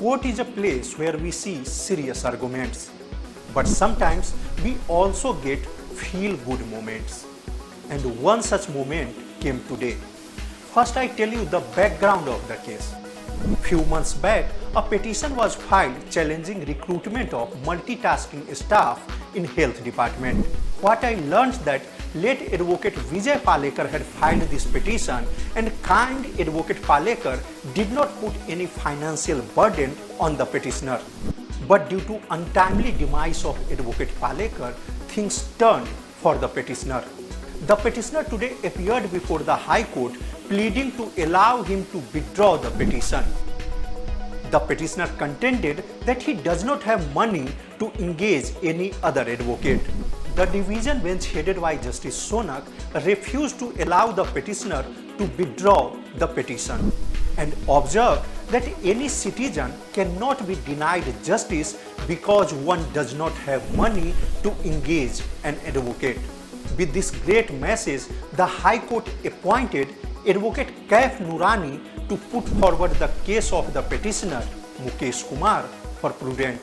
court is a place where we see serious arguments, but sometimes we also get feel-good moments. And one such moment came today. First, I tell you the background of the case. Few months back, a petition was filed challenging recruitment of multitasking staff in health department. What I learned that late advocate Vijay Palekar had filed this petition, and kind advocate Palekar did not put any financial burden on the petitioner. But due to untimely demise of advocate Palekar, things turned for the petitioner. The petitioner today appeared before the High Court pleading to allow him to withdraw the petition. The petitioner contended that he does not have money to engage any other advocate. The division bench headed by Justice Sonak refused to allow the petitioner to withdraw the petition and observed that any citizen cannot be denied justice because one does not have money to engage an advocate. With this great message, the High Court appointed Advocate Kaif Nurani to put forward the case of the petitioner Mukesh Kumar for Prudent.